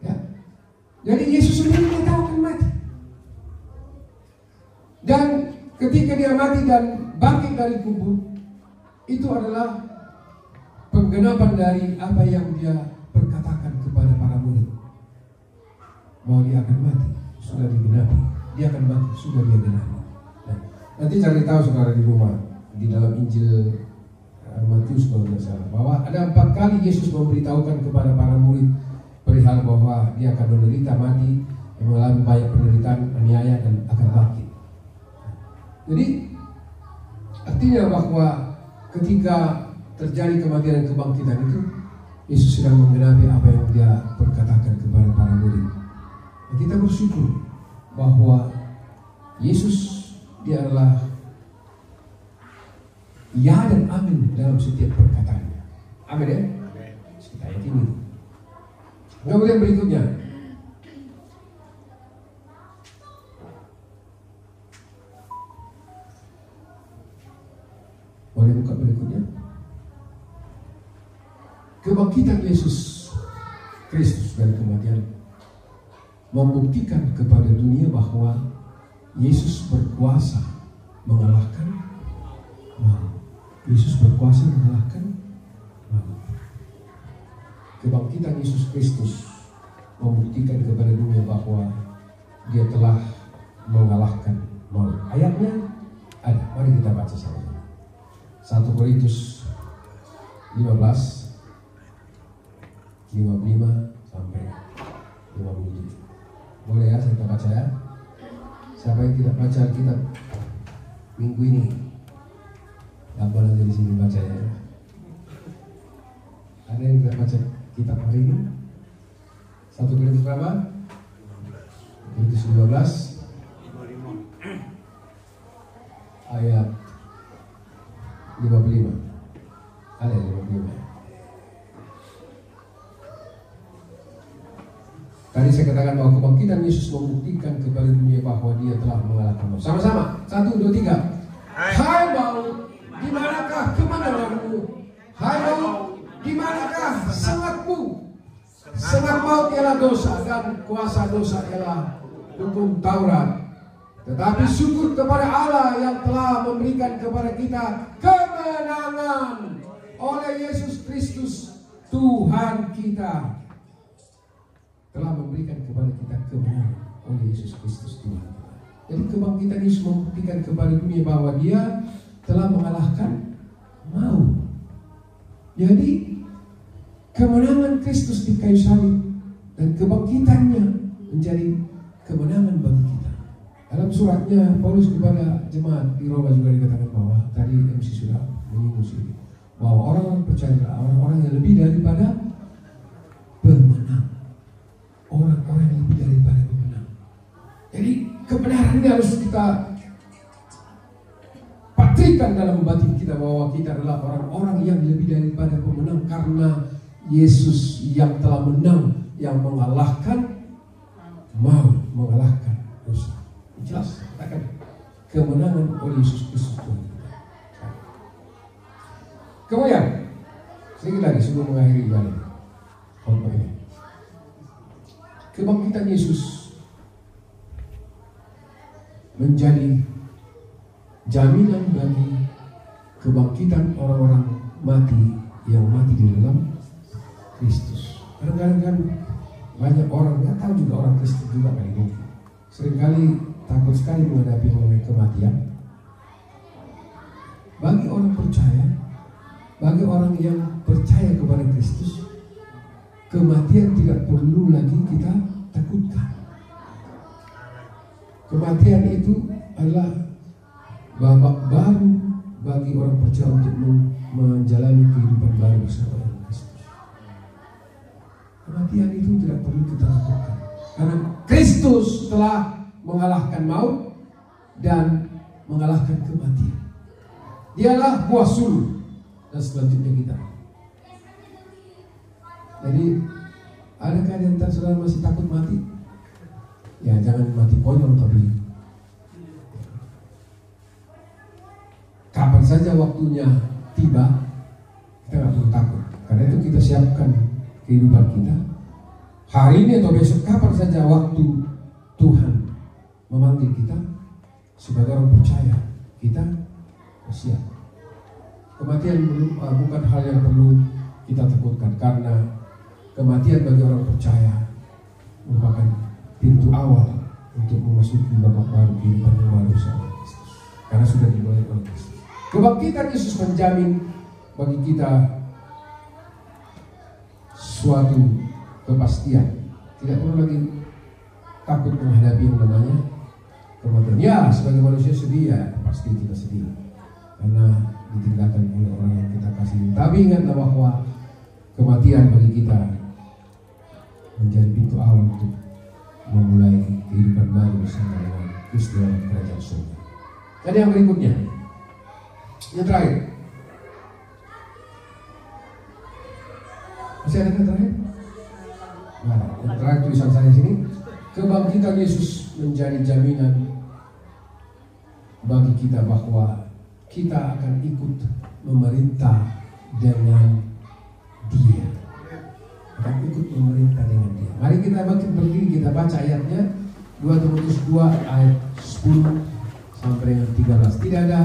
[SPEAKER 3] Ya. Jadi Yesus sendiri dia tahu akan mati. Dan ketika dia mati dan bangkit dari kubur, itu adalah penggenapan dari apa yang dia perkatakan kepada para murid, bahwa dia akan mati, sudah digenapi, dia akan mati, sudah dia genapi. Nah, nanti cari tahu saudara di rumah, di dalam Injil Matius kalau tidak salah, bahwa ada 4 kali Yesus memberitahukan kepada para murid perihal bahwa dia akan menderita, mati, mengalami banyak penderitaan, aniaya, dan akan bangkit. Jadi artinya bahwa ketika terjadi kematian dan kebangkitan itu, Yesus sedang menggenapi apa yang dia perkatakan kepada para murid. Dan kita bersyukur bahwa Yesus dia adalah ya dan amin dalam setiap perkataannya. Amin ya? Kita yakini. Kemudian berikutnya, boleh buka berikutnya. Kebangkitan Yesus Kristus dari kematian membuktikan kepada dunia bahwa Yesus berkuasa mengalahkan maut. Yesus berkuasa mengalahkan maut. Kebangkitan Yesus Kristus membuktikan kepada dunia bahwa dia telah mengalahkan maut. Ayatnya ada, mari kita baca sama-sama. 1 Korintus 15 55 sampai 57. Boleh ya saya baca ya. Siapa yang tidak baca Alkitab minggu ini, gampang aja di sini baca ya. Ada yang tidak baca kitab hari ini? 1 Korintus berapa? 1 Korintus 15 ayat 55. Ada 55. Tadi saya katakan bahwa kebangkitan Yesus membuktikan kepada dunia bahwa dia telah mengalahkan maut. Sama-sama. 1, 1, 2, 3. Hai maut, di manakah kemenanganmu? Hai maut, di manakah sengatmu? Sengat maut ialah dosa, dan kuasa dosa ialah hukum Taurat. Tetapi syukur kepada Allah yang telah memberikan kepada kita kemenangan oleh Yesus Kristus Tuhan kita. Telah memberikan kepada kita kemenangan oleh Yesus Kristus Tuhan kita. Jadi kebangkitan Yesus membuktikan kepada dunia bahwa Dia telah mengalahkan maut. Jadi kemenangan Kristus di kayu salib dan kebangkitannya menjadi kemenangan bagi kita. Dalam suratnya Paulus kepada jemaat di Roma juga dikatakan bahwa tadi MC sudah menyinggung sini bahwa orang-orang percaya adalah orang-orang yang lebih daripada pemenang. Orang-orang yang lebih daripada pemenang. Jadi kebenaran ini harus kita patrikan dalam batin kita bahwa kita adalah orang-orang yang lebih daripada pemenang karena Yesus yang telah menang, yang mengalahkan maut, mengalahkan dosa. Jelas, katakan kemenangan oleh Yesus Kristus Tuhan kita. Kemudian sedikit lagi sebelum mengakhiri ibadah khotbah ini. Kebangkitan Yesus menjadi jaminan bagi kebangkitan orang-orang mati yang mati di dalam Kristus. Kadang-kadang kan banyak orang, nggak tahu juga orang Kristen juga kali ini, seringkali takut sekali menghadapi namanya kematian. Bagi orang percaya, bagi orang yang percaya kepada Kristus, kematian tidak perlu lagi kita takutkan. Kematian itu adalah babak baru bagi orang percaya untuk menjalani kehidupan baru bersama dengan Kristus. Kematian itu tidak perlu kita takutkan karena Kristus telah mengalahkan maut dan mengalahkan kematian. Dialah buah sulur dan selanjutnya kita. Jadi adakah di antara saudara masih takut mati? Ya jangan mati konyol, tapi kapan saja waktunya tiba kita nggak perlu takut. Karena itu kita siapkan kehidupan kita hari ini atau besok, kapan saja waktu Tuhan memanggil kita sebagai orang percaya, kita siap. Kematian bukan hal yang perlu kita takutkan karena kematian bagi orang percaya merupakan pintu awal untuk memasuki babak baru kehidupan yang baru bersama Kristus. Karena sudah dimulai oleh Kristus. Kebangkitan Yesus menjamin bagi kita suatu kepastian. Tidak perlu lagi takut menghadapi yang namanya kematian. Ya, sebagai manusia sedih, ya pasti kita sedih karena ditinggalkan oleh orang yang kita kasih. Tapi ingatlah bahwa kematian bagi kita menjadi pintu awal untuk memulai kehidupan baru bersama dengan Kristus dalam kerajaan surga. Dan yang berikutnya, yang terakhir, masih ada yang terakhir? Nah, yang terakhir tulisan saya sini, kebangkitan Yesus menjadi jaminan bagi kita bahwa kita akan ikut memerintah dengan Dia. Akan ikut memerintah dengan Dia. Mari kita bangkit berdiri, kita baca ayatnya 2 Timotius 2 ayat 10 sampai dengan 13. Tidak ada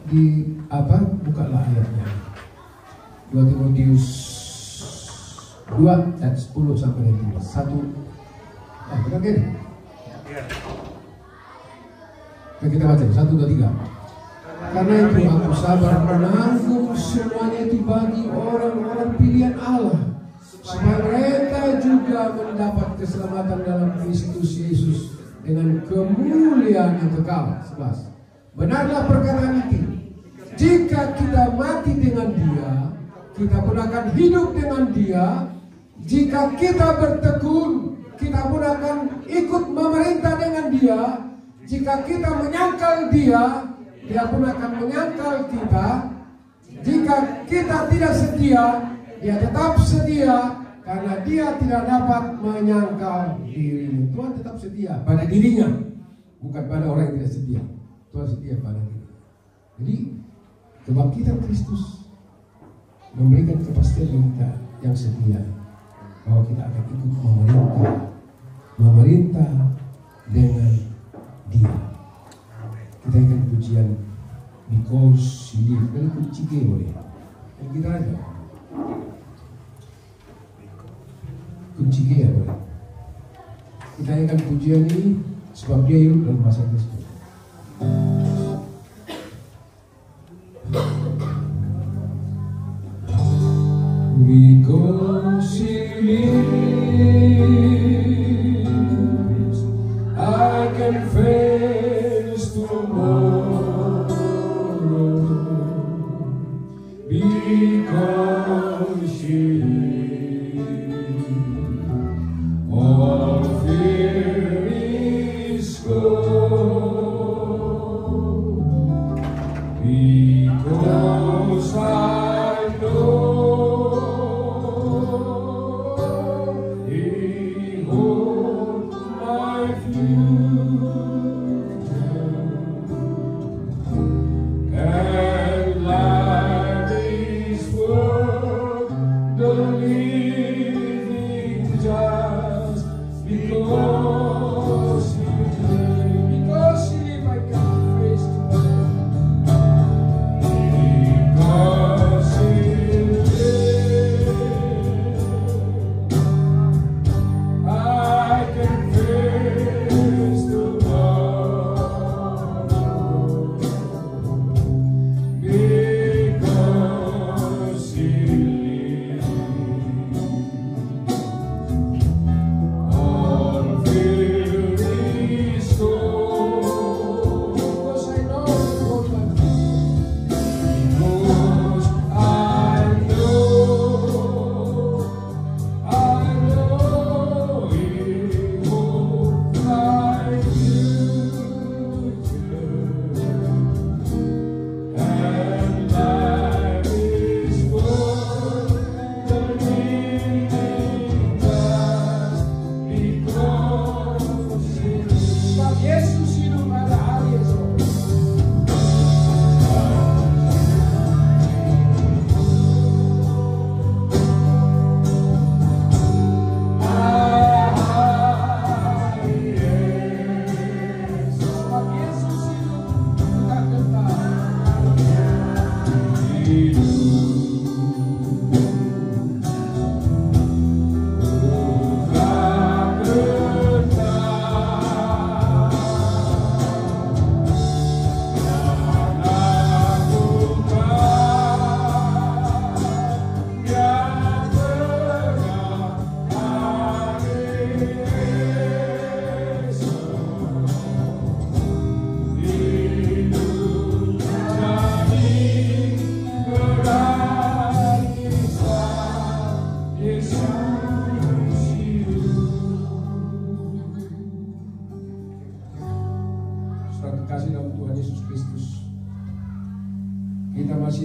[SPEAKER 3] di apa? Bukalah ayatnya. 2 Timotius 2 ayat 10 sampai dengan 13. Satu. Benar gini? Kita baca 1, 2, 3. Karena itu aku sabar menanggung semuanya itu bagi orang-orang pilihan Allah, supaya mereka juga mendapat keselamatan dalam Kristus Yesus dengan kemuliaan yang kekal. 11. Benarlah perkataan itu, jika kita mati dengan Dia, kita pun akan hidup dengan Dia. Jika kita bertekun, kita pun akan ikut memerintah dengan Dia. Jika kita menyangkal Dia, Dia pun akan menyangkal kita. Jika kita tidak setia, Dia tetap setia, karena Dia tidak dapat menyangkal dirinya. Tuhan tetap setia pada dirinya, bukan pada orang yang tidak setia. Tuhan setia pada kita. Jadi kebangkitan Kristus memberikan kepastian kita yang setia bahwa kita akan ikut memerintah dengan Dia. Kita akan pujian because He lives. Dan kunci G boleh. Dan kita aja. Kunci G ya boleh. Kita akan pujian ini sebab Dia hidup dalam masa Kristus. Because He lives, I can face tomorrow. Because He lives, all fear is gone. Because I know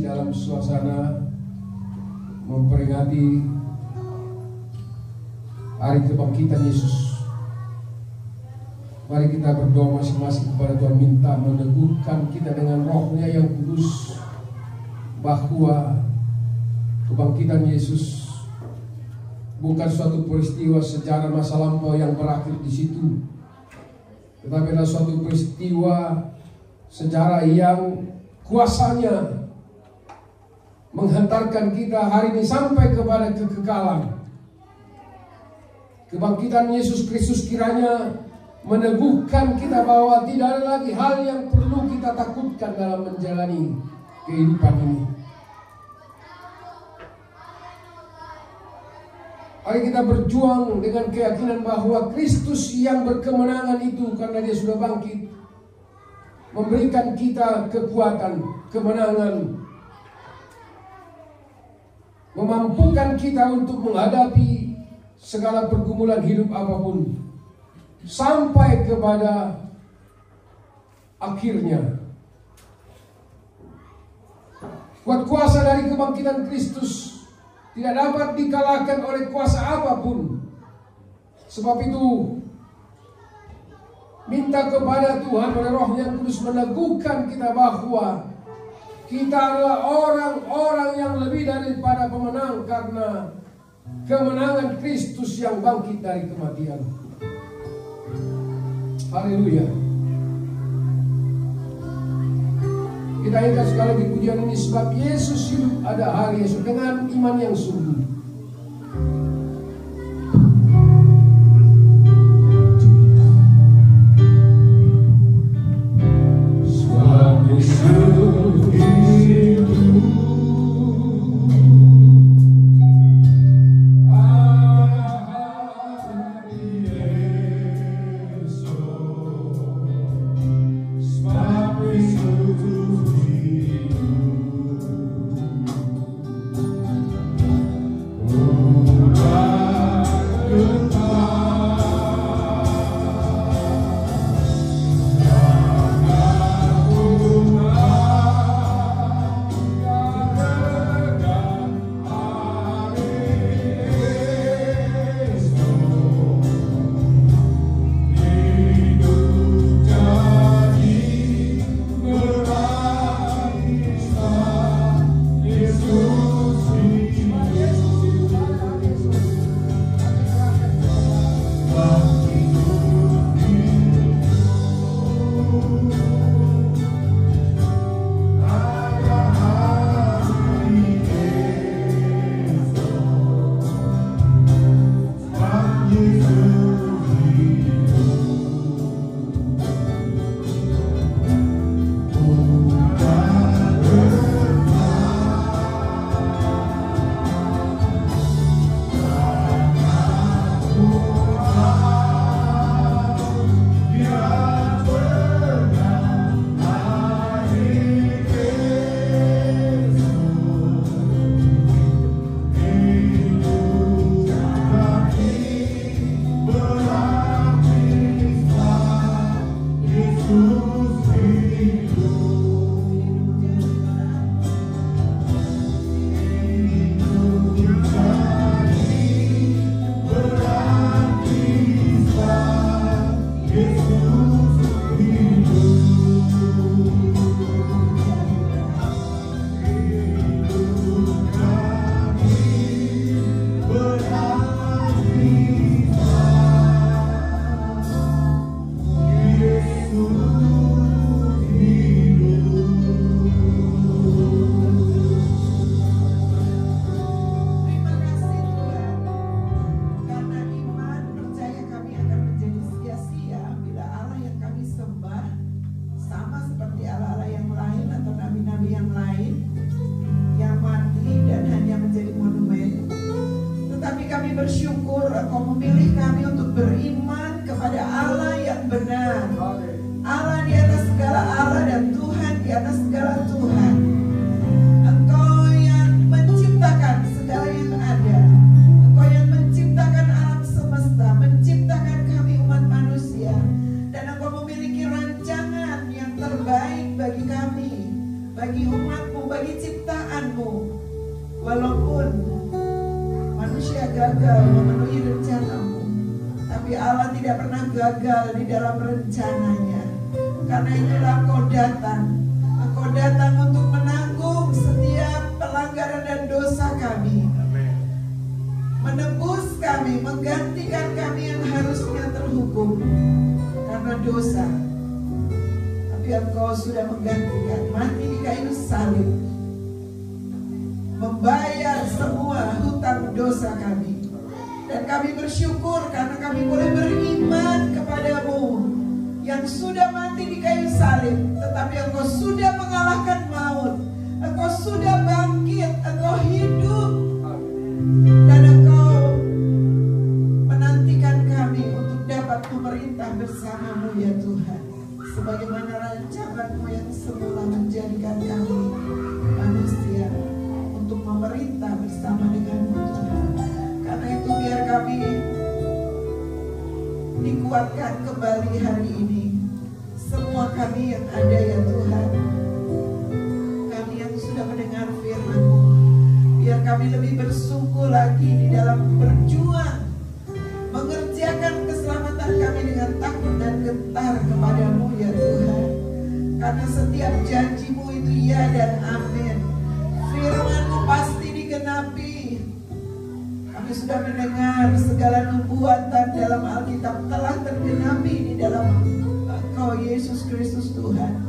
[SPEAKER 3] dalam suasana memperingati hari kebangkitan Yesus. Mari kita berdoa masing-masing kepada Tuhan, minta meneguhkan kita dengan roh-Nya yang kudus bahwa kebangkitan Yesus bukan suatu peristiwa sejarah masa lampau yang berakhir di situ, tetapi adalah suatu peristiwa sejarah yang kuasanya menghantarkan kita hari ini sampai kepada kekekalan. Kebangkitan Yesus Kristus kiranya meneguhkan kita bahwa tidak ada lagi hal yang perlu kita takutkan dalam menjalani kehidupan ini. Mari kita berjuang dengan keyakinan bahwa Kristus yang berkemenangan itu, karena Dia sudah bangkit, memberikan kita kekuatan, kemenangan, memampukan kita untuk menghadapi segala pergumulan hidup apapun sampai kepada akhirnya. Kuat kuasa dari kebangkitan Kristus tidak dapat dikalahkan oleh kuasa apapun. Sebab itu Minta kepada Tuhan oleh Roh yang Kudus meneguhkan kita bahwa kita adalah orang-orang yang lebih daripada pemenang karena kemenangan Kristus yang bangkit dari kematian. Haleluya. Kita ingat sekali di pujian ini, sebab Yesus hidup ada hari esok dengan iman yang sungguh.
[SPEAKER 4] bersyukur Engkau memilih kami untuk beriman kepada Allah yang benar, Allah di atas segala Allah dan Tuhan di atas segala Tuhan. Engkau yang menciptakan segala yang ada, Engkau yang menciptakan alam semesta, menciptakan kami umat manusia, dan Engkau memiliki rancangan yang terbaik bagi kami, bagi umat-Mu, bagi ciptaan-Mu. Walaupun manusia gagal memenuhi rencana-Mu, tapi Allah tidak pernah gagal di dalam rencananya. Karena itulah Engkau datang untuk menanggung setiap pelanggaran dan dosa kami, menebus kami, menggantikan kami yang harusnya terhukum karena dosa. Tapi Engkau sudah menggantikan, mati di kayu salib, membayar semua hutang dosa kami. Dan kami bersyukur karena kami boleh beriman kepada-Mu yang sudah mati di kayu salib, tetapi Engkau sudah mengalahkan maut, Engkau sudah bangkit, Engkau hidup, dan Engkau menantikan kami untuk dapat memerintah bersama-Mu ya Tuhan, sebagaimana rancangan-Mu yang semula menjadikan kami manusia untuk memerintah bersama dengan-Mu Tuhan. Karena itu biar kami dikuatkan kembali hari ini, semua kami yang ada ya Tuhan, kami yang sudah mendengar firman-Mu, biar kami lebih bersungguh lagi di dalam berjuang mengerjakan keselamatan kami dengan takut dan gentar setiap janji-Mu itu ya dan amin. Firman-Mu pasti digenapi. Kami sudah mendengar segala nubuatan dalam Alkitab telah tergenapi di dalam Engkau Yesus Kristus Tuhan.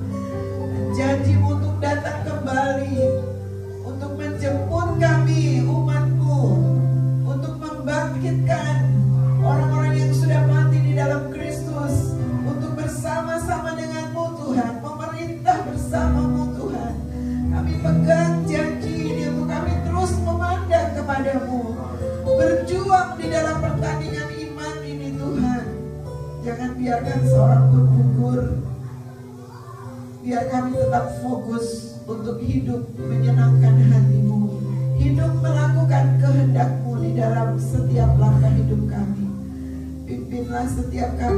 [SPEAKER 4] Janji-Mu untuk datang kembali, untuk menjemput kami umat-Mu, untuk membangkitkan orang-orang yang sudah mati di dalam Kristus, untuk bersama-sama dengan-Mu Tuhan, memerintah bersama-Mu Tuhan. Kami pegang janji ini untuk kami terus memandang kepada-Mu, berjuang di dalam pertandingan iman ini Tuhan. Jangan biarkan seorang pun gugur. Biar kami tetap fokus untuk hidup menyenangkan hati-Mu, hidup melakukan kehendak-Mu di dalam setiap langkah hidup kami. Pimpinlah setiap kami